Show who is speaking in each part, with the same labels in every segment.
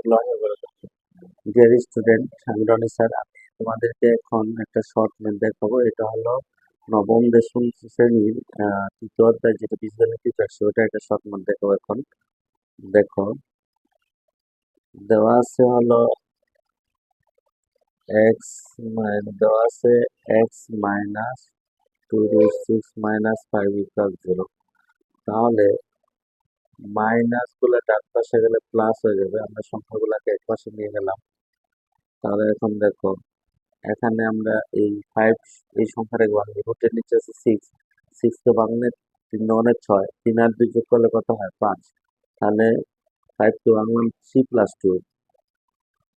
Speaker 1: Dear student, আমি Roni sir. আমি তোমাদেরকে এখন একটা শর্ট ম্যাথ দেখাবো। এটা হলো নবম দশম শ্রেণীর তৃতীয় অধ্যায়, যেটা বীজগণিত আসছে, ওটা একটা শর্ট ম্যাথ দেখাবো এখন। দেখো, দেওয়া আছে হলো এক্স দেওয়া আছে এক্স মাইনাস 2√6 - 5 = 0। তাহলে মাইনাস গুলো ডান পাশে গেলে প্লাস হয়ে যাবে, আমরা সংখ্যাগুলোকে এক পাশে নিয়ে গেলাম। তাহলে এখন দেখো, এখানে আমরা এই 5 এই সংখ্যাটাকে ভাঙবো। রুটের নিচে আছে 6, 6 কে ভাঙলে 3 9 6, 3 আর 2 যোগ করলে কত হয় 5। তাহলে 5 কে ভাঙলাম 3+2,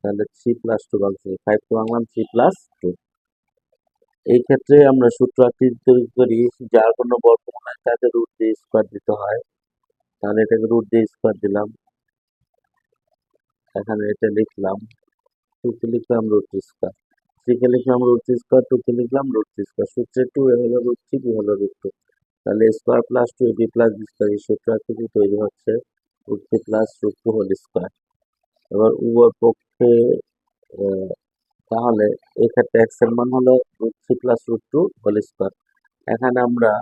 Speaker 1: তাহলে 3+2 ভাঙছি, 5 কে ভাঙলাম 3+2। এই ক্ষেত্রে আমরা সূত্র তৈরি করি, যার কোনো বর্গমূল হয় তাকে রুট দিয়ে স্কোয়ার দিতে হয়। তাহলে এটাকে রুট দিয়ে স্কোয়ার দিলাম, এখানে এটা লিখলাম, 2 কে লিখলাম রুট স্কোয়ার, 3 কে লিখলাম রুট স্কোয়ার, 2 কে লিখলাম রুট স্কোয়ার। সূত্রে 2 এ হলো রুট 3, বি হলো রুট 2। তাহলে square plus 2 b plus b square, এই সূত্র থেকে তৈরি হচ্ছে root 3 plus root 2 whole square. এবার উভয় পক্ষে তাহলে এই ক্ষেত্রে এক্স এর মান হলো root 3 plus root 2 whole square. এখানে আমরা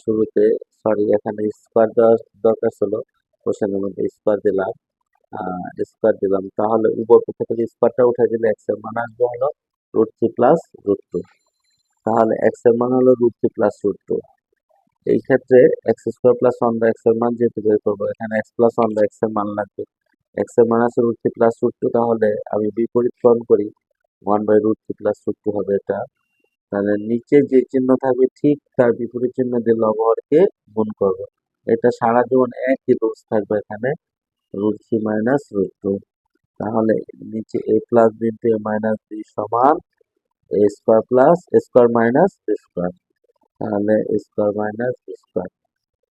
Speaker 1: শুরুতে এখানে স্কোয়ার দেওয়ার দরকার ছিল, কোশ্চেনের মধ্যে স্কোয়ার দিলাম। তাহলে উপর পক্ষ থেকে স্কোয়ারটা উঠে দিলে এক্স এর মান আসবে হলো রুট 3 প্লাস রুট 2। তাহলে এক্স এর মান হলো রুট 3 প্লাস রুট 2। এই ক্ষেত্রে এক্স স্কোয়ার প্লাস 1/x এর মান যেহেতু বের করবো, এখানে এক্স প্লাস 1/x এর মান লাগবে। এক্স এর মান আছে রুট 3 প্লাস রুট 2, তাহলে আমি বিপরীতকরণ করি, 1/√3 প্লাস রুট 2 হবে এটা। তাহলে নিচে যে চিহ্ন থাকবে ঠিক তার বিপরীত চিহ্ন দিয়ে লবহরকে গুণ করবো। এটা সারা জীবন একই রুলস থাকবে এখানে, রুট 3 মাইনাস রুট 2। তাহলে নিচে a plus b into a minus b সমান a square plus a square minus b square. তাহলে a square minus b square.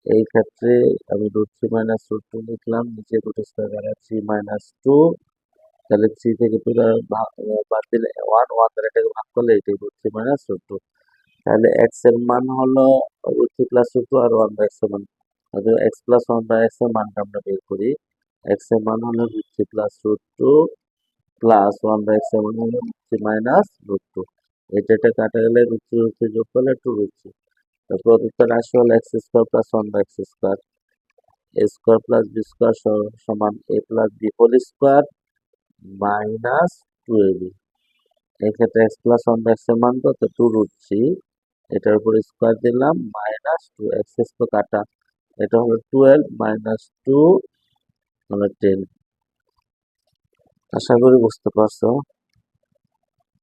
Speaker 1: এই ক্ষেত্রে আমি রুট 3 মাইনাস রুট 2 লিখলাম, নিচে রুট স্কোয়ার দ্বারা 3 মাইনাস 2। তাহলে 3 থেকে পুরো বাদ দিলে 1, 1 দ্বারা এটাকে ভাগ করলে এটাই রুট 3 মাইনাস রুট 2। তাহলে এক্স এর মান হলো রুট 3 প্লাস রুট 2 আর 1/x এর মান, অর্থাৎ এক্স প্লাস 1/x এর মানটা আমরা বের করি। এক্স এর মান হলো root 3 plus root 2 plus 1/x এর মান হলো রুট 3 মাইনাস রুট 2। এটা কাটা গেলে রুট 3 যোগ করলে 2√3। তো প্রদত্ত রাশি হলো x square plus 1/x square, a square plus b square সমান a plus b whole square minus 2ab। এক্ষেত্রে এক্স প্লাস 1/x এর মান কত 2√3, এটার উপর স্কোয়ার দিলাম মাইনাস 2, এক্স তো কাটা, এটা হলো 12 মাইনাস 2 হলো 10। আশা করি বুঝতে পারছো।